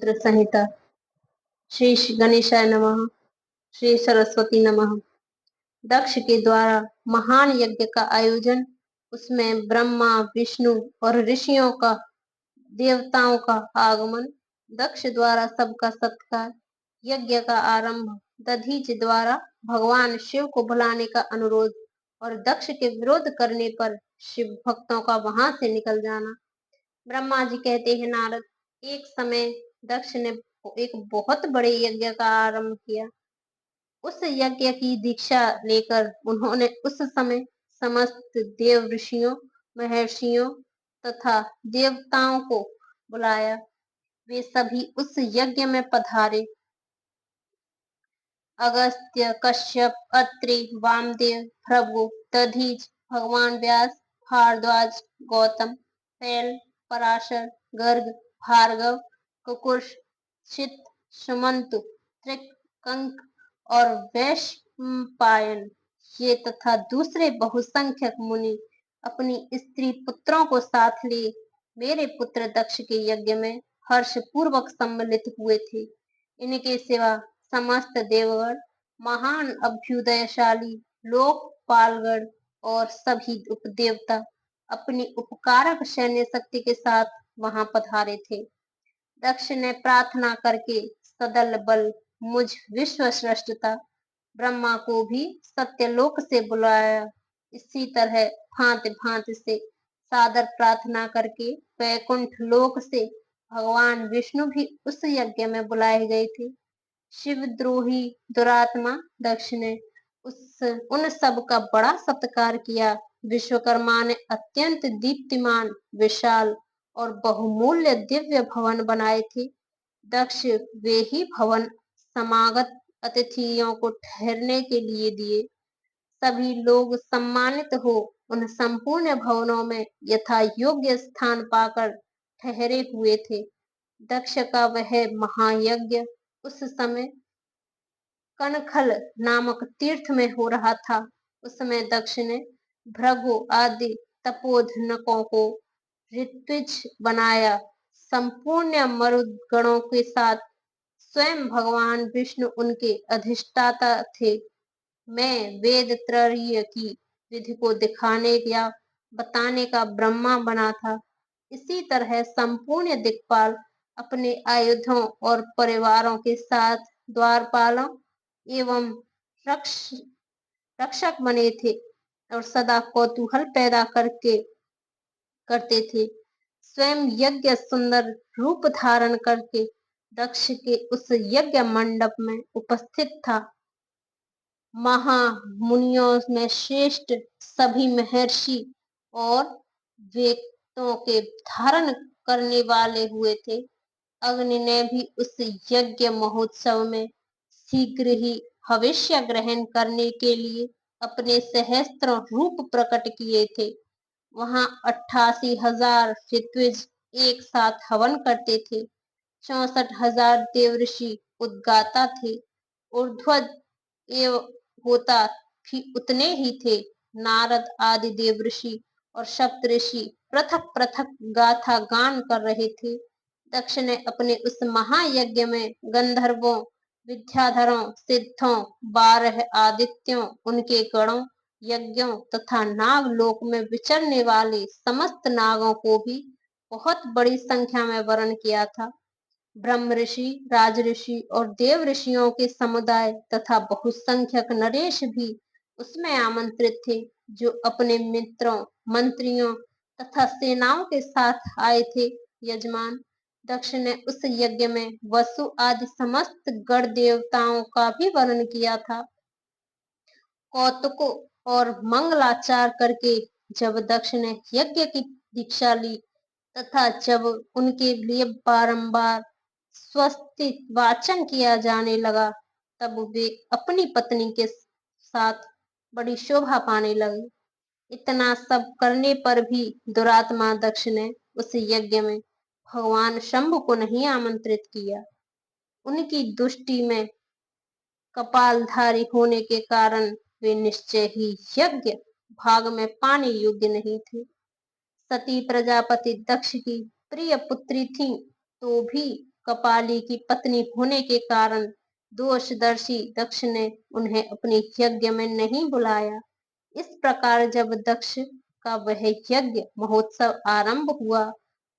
मंत्र संहिता। श्री गणेशाय नमः। श्री सरस्वती नमः। दक्ष के द्वारा महान यज्ञ का आयोजन, उसमें ब्रह्मा विष्णु और ऋषियों का, देवताओं का आगमन, दक्ष द्वारा सबका सत्कार, यज्ञ का आरंभ, दधीच द्वारा भगवान शिव को बुलाने का अनुरोध और दक्ष के विरोध करने पर शिव भक्तों का वहां से निकल जाना। ब्रह्मा जी कहते हैं, नारद, एक समय दक्ष ने एक बहुत बड़े यज्ञ का आरंभ किया। उस यज्ञ की दीक्षा लेकर उन्होंने उस समय समस्त देव ऋषियों, महर्षियों तथा देवताओं को बुलाया। वे सभी उस यज्ञ में पधारे। अगस्त्य, कश्यप, अत्रि, वामदेव, भृगु, दधीच, भगवान व्यास, भारद्वाज, गौतम, पैल, पराशर, गर्ग, भार्गव, कुकुश, चित, सुमंतु, त्रिक, कंक और वैशंपायन, ये तथा दूसरे बहुसंख्यक मुनि अपनी स्त्री पुत्रों को साथ ले मेरे पुत्र दक्ष के यज्ञ में हर्ष पूर्वक सम्मिलित हुए थे। इनके सिवा समस्त देवगण, महान अभ्युदयशाली लोकपालगण और सभी उपदेवता अपनी उपकारक सैन्य शक्ति के साथ वहां पधारे थे। दक्ष ने प्रार्थना करके सदल बल मुझ विश्व सृष्टता ब्रह्मा को भी सत्यलोक से बुलाया। इसी तरह भांति भांति से सादर प्रार्थना करके वैकुंठ लोक से भगवान विष्णु भी उस यज्ञ में बुलाए गए थे। शिवद्रोही दुरात्मा दक्ष ने उन सब का बड़ा सत्कार किया। विश्वकर्मा ने अत्यंत दीप्तिमान, विशाल और बहुमूल्य दिव्य भवन बनाए थे। दक्ष वे ही भवन समागत अतिथियों को ठहरने के लिए दिए। सभी लोग सम्मानित हो उन संपूर्ण भवनों में यथा योग्य स्थान पाकर ठहरे हुए थे। दक्ष का वह महायज्ञ उस समय कनखल नामक तीर्थ में हो रहा था। उस समय दक्ष ने भृगु आदि तपोधनकों को ऋत्विज बनाया। संपूर्ण मरुदगणों के साथ स्वयं भगवान विष्णु उनके अधिष्ठाता थे। मैं वेद त्रयी की विधि को दिखाने या बताने का ब्रह्मा बना था। इसी तरह संपूर्ण दिक्पाल अपने आयुधों और परिवारों के साथ द्वारपालों एवं रक्षक बने थे और सदा कौतूहल पैदा करते थे। स्वयं यज्ञ सुंदर रूप धारण करके दक्ष के उस यज्ञ मंडप में उपस्थित था। महामुनियों में श्रेष्ठ सभी महर्षि और वेदों के धारण करने वाले हुए थे। अग्नि ने भी उस यज्ञ महोत्सव में शीघ्र ही भविष्य ग्रहण करने के लिए अपने सहस्त्र रूप प्रकट किए थे। वहां 88,000 ऋत्विज एक साथ हवन करते थे। 64,000 देवऋषि उद्गाता थे। ऊर्ध्वज एवं होता भी उतने ही थे। नारद आदि देवऋषि और सप्तऋषि पृथक पृथक गाथा गान कर रहे थे। दक्ष ने अपने उस महायज्ञ में गंधर्वों, विद्याधरों, सिद्धों, 12 आदित्यों, उनके गणों, यज्ञों तथा नागलोक में विचरने वाले समस्त नागों को भी बहुत बड़ी संख्या में वरण किया था। ब्रह्म ऋषि, राज ऋषि और देव ऋषियों के समुदाय तथा बहुसंख्यक नरेश भी उसमें आमंत्रित थे, जो अपने मित्रों, मंत्रियों तथा सेनाओं के साथ आए थे। यजमान दक्ष ने उस यज्ञ में वसु आदि समस्त गण देवताओं का भी वर्ण किया था। कौतुक और मंगलाचार करके जब दक्ष ने यज्ञ की दीक्षा ली तथा जब उनके लिए बारंबार स्वस्ति वाचन किया जाने लगा, तब वे अपनी पत्नी के साथ बड़ी शोभा पाने लगे। इतना सब करने पर भी दुरात्मा दक्ष ने उस यज्ञ में भगवान शंभु को नहीं आमंत्रित किया। उनकी दुष्टि में कपालधारी होने के कारण वे निश्चय ही यज्ञ भाग में पाने योग्य नहीं थे। सती प्रजापति दक्ष की प्रिय पुत्री थी, तो भी कपाली की पत्नी होने के कारण दोषदर्शी दक्ष ने उन्हें अपने यज्ञ में नहीं बुलाया। इस प्रकार जब दक्ष का वह यज्ञ महोत्सव आरंभ हुआ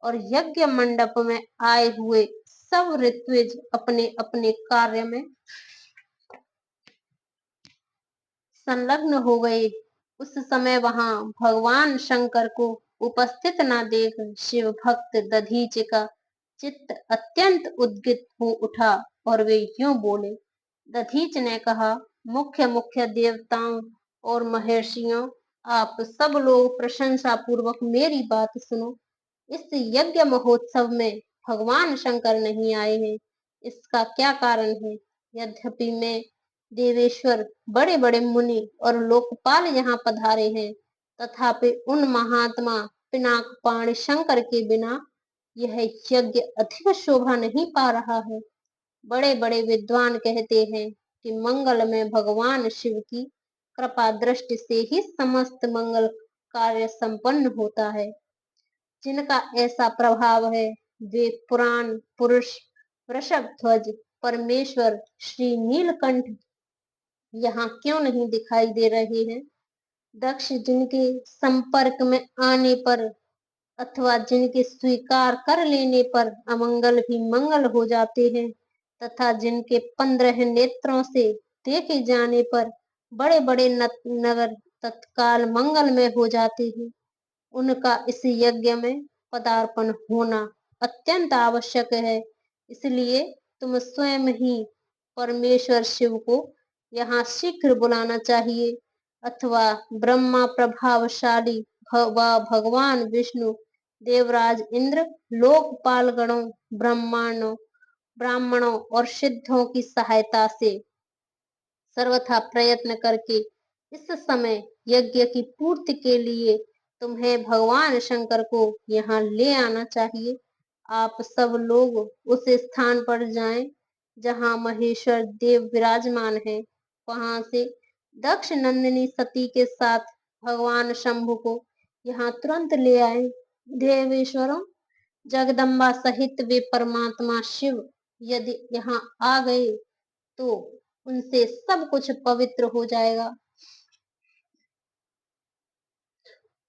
और यज्ञ मंडप में आए हुए सब ऋत्विज अपने अपने कार्य में संलग्न हो गए, उस समय वहां भगवान शंकर को उपस्थित न देख शिव भक्त दधीच का चित्त अत्यंत उद्गित हो उठा और वे यूं बोले। दधीच ने कहा, मुख्य मुख्य देवताओं और महर्षियों, आप सब लोग प्रशंसा पूर्वक मेरी बात सुनो। इस यज्ञ महोत्सव में भगवान शंकर नहीं आए हैं, इसका क्या कारण है? यद्यपि मैं देवेश्वर, बड़े बड़े मुनि और लोकपाल यहाँ पधारे हैं, तथापि उन महात्मा पिनाक पाणी शंकर के बिना यह यज्ञ अधिक शोभा नहीं पा रहा है। बड़े बड़े विद्वान कहते हैं कि मंगल में भगवान शिव की कृपा दृष्टि से ही समस्त मंगल कार्य संपन्न होता है। जिनका ऐसा प्रभाव है वे पुराण पुरुष वृषभ ध्वज परमेश्वर श्री नीलकंठ यहाँ क्यों नहीं दिखाई दे रहे हैं? दक्ष जिनके संपर्क में आने पर अथवा जिनके स्वीकार कर लेने पर अमंगल भी मंगल हो जाते हैं, तथा जिनके 15 नेत्रों से देखे जाने पर बड़े बड़े नगर तत्काल मंगल में हो जाते हैं, उनका इस यज्ञ में पदार्पण होना अत्यंत आवश्यक है। इसलिए तुम स्वयं ही परमेश्वर शिव को यहाँ शीघ्र बुलाना चाहिए, अथवा ब्रह्मा प्रभावशाली भगवान विष्णु, देवराज इंद्र, लोकपाल गणों, ब्राह्मणों और सिद्धों की सहायता से सर्वथा प्रयत्न करके इस समय यज्ञ की पूर्ति के लिए तुम्हें भगवान शंकर को यहाँ ले आना चाहिए। आप सब लोग उस स्थान पर जाएं जहाँ महेश्वर देव विराजमान है, वहां से दक्ष नंदिनी सती के साथ भगवान शंभु को यहाँ तुरंत ले आए। देवेश्वरों, जगदम्बा सहित वे परमात्मा शिव यदि यहाँ आ गए तो उनसे सब कुछ पवित्र हो जाएगा।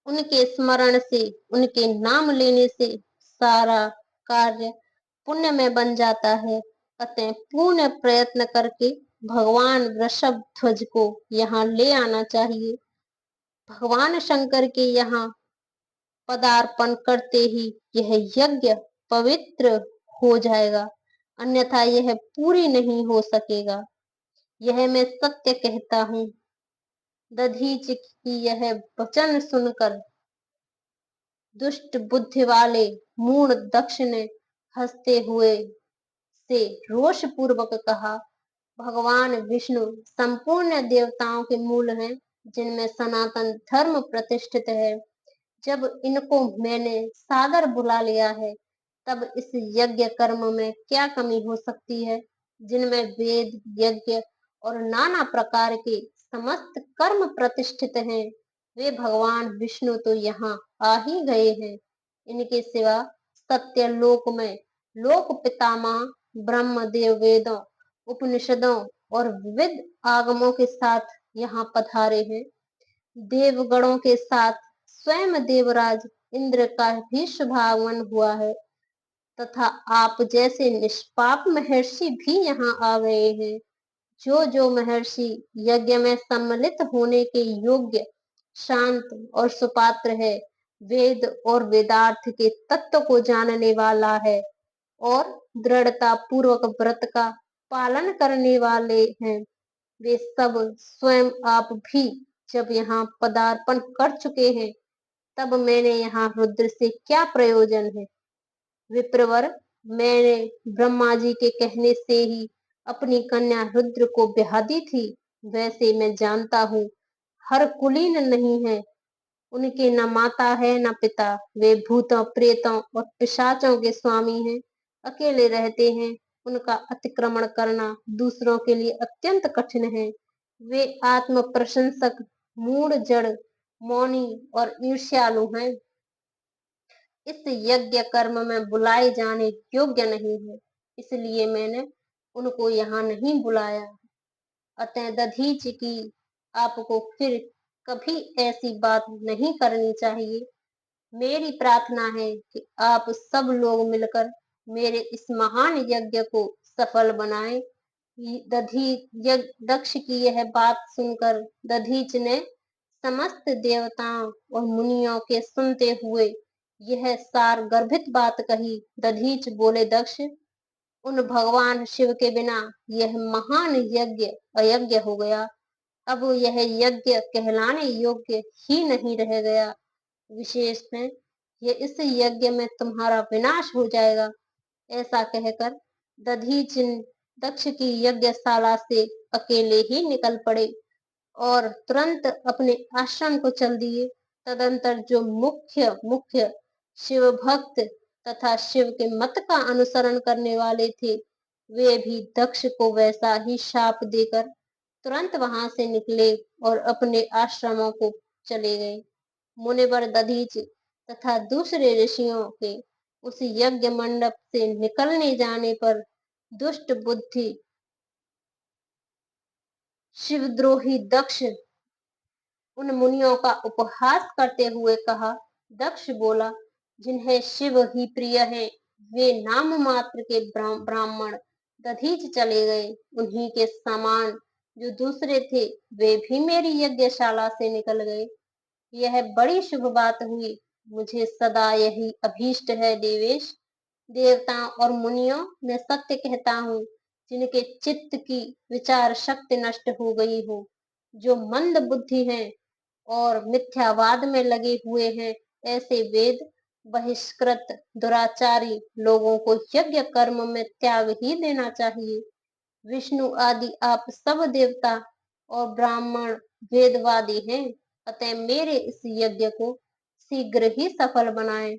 उनके स्मरण से, उनके नाम लेने से सारा कार्य पुण्य में बन जाता है। अतः पूर्ण प्रयत्न करके भगवान वृषभ ध्वज को यहाँ ले आना चाहिए। भगवान शंकर के यहाँ पदार्पण करते ही यह यज्ञ पवित्र हो जाएगा, अन्यथा यह पूरी नहीं हो सकेगा। यह मैं सत्य कहता हूँ। दधीच की यह वचन सुनकर दुष्ट बुद्धि वाले मूढ़ दक्ष ने हंसते हुए से रोष पूर्वक कहा, भगवान विष्णु संपूर्ण देवताओं के मूल हैं, जिनमें सनातन धर्म प्रतिष्ठित है। जब इनको मैंने सादर बुला लिया है, तब इस यज्ञ कर्म में क्या कमी हो सकती है, जिनमें वेद, यज्ञ और नाना प्रकार के समस्त कर्म प्रतिष्ठित हैं। वे भगवान विष्णु तो यहाँ आ ही गए हैं। इनके सिवा सत्य लोक में लोक पितामह ब्रह्मदेव वेदों, उपनिषदों और विविध आगमों के साथ यहाँ पधारे हैं। देवगणों के साथ स्वयं देवराज इंद्र का भी शुभागमन हुआ है, तथा आप जैसे निष्पाप महर्षि भी यहाँ आ गए हैं। जो जो महर्षि यज्ञ में सम्मिलित होने के योग्य, शांत और सुपात्र है, वेद और वेदार्थ के तत्व को जानने वाला है और दृढ़ता पूर्वक व्रत का पालन करने वाले हैं, वे सब स्वयं आप भी जब यहाँ पदार्पण कर चुके हैं, तब मैंने यहाँ रुद्र से क्या प्रयोजन है? विप्रवर, मैंने ब्रह्मा जी के कहने से ही अपनी कन्या रुद्र को ब्याह दी थी। वैसे मैं जानता हूँ हर कुलीन नहीं है, उनके न माता है न पिता, वे भूतों, प्रेतों और पिशाचों के स्वामी हैं, अकेले रहते हैं। उनका अतिक्रमण करना दूसरों के लिए अत्यंत कठिन है। वे आत्म प्रशंसक, मूढ़, जड़, मौनी और ईर्ष्यालु हैं। इस यज्ञ कर्म में बुलाए जाने योग्य नहीं है। इसलिए मैंने उनको यहाँ नहीं बुलाया। अतः दधीचि की आपको फिर कभी ऐसी बात नहीं करनी चाहिए। मेरी प्रार्थना है कि आप सब लोग मिलकर मेरे इस महान यज्ञ को सफल बनाएं। दधी दक्ष की यह बात सुनकर दधीच ने समस्त देवताओं और मुनियों के सुनते हुए यह सार गर्भित बात कही। दधीच बोले, दक्ष, उन भगवान शिव के बिना यह महान यज्ञ अयज्ञ हो गया। अब यह यज्ञ कहलाने योग्य ही नहीं रह गया। विशेष में ये इस यज्ञ में तुम्हारा विनाश हो जाएगा। ऐसा कहकर दधीच दक्ष की यज्ञशाला से अकेले ही निकल पड़े और तुरंत अपने आश्रम को चल दिए। तदंतर जो मुख्य मुख्य शिव भक्त तथा शिव के मत का अनुसरण करने वाले थे, वे भी दक्ष को वैसा ही शाप देकर तुरंत वहां से निकले और अपने आश्रमों को चले गए। मुनिवर दधीच तथा दूसरे ऋषियों के उस यज्ञ मंडप से निकलने जाने पर दुष्ट बुद्धि शिवद्रोही दक्ष उन मुनियों का उपहास करते हुए कहा। दक्ष बोला, जिन्हें शिव ही प्रिय है, वे नाम मात्र के ब्राह्मण दधीच चले गए। उन्हीं के समान जो दूसरे थे, वे भी मेरी यज्ञशाला से निकल गए। यह बड़ी शुभ बात हुई। मुझे सदा यही अभीष्ट है देवेश। देवताओं और मुनियों, मैं सत्य कहता हूँ, जिनके चित्त की विचार शक्ति नष्ट हो गई हो, जो मंद बुद्धि हैं और मिथ्यावाद में लगे हुए हैं, ऐसे वेद बहिष्कृत दुराचारी लोगों को यज्ञ कर्म में त्याग ही देना चाहिए। विष्णु आदि आप सब देवता और ब्राह्मण वेदवादी हैं, अतः मेरे इस यज्ञ को शीघ्र ही सफल बनाएं।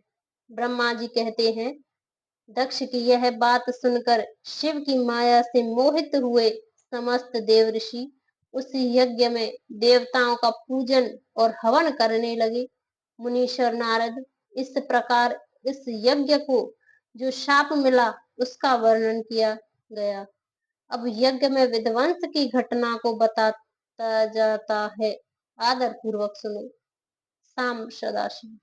ब्रह्मा जी कहते हैं, दक्ष की यह बात सुनकर शिव की माया से मोहित हुए समस्त देव ऋषि उस यज्ञ में देवताओं का पूजन और हवन करने लगे। मुनीश्वर नारद इस प्रकार इस यज्ञ को जो शाप मिला उसका वर्णन किया गया। अब यज्ञ में विध्वंस की घटना को बताता जाता है। आदर पूर्वक सुनो। शाम सदाशिव।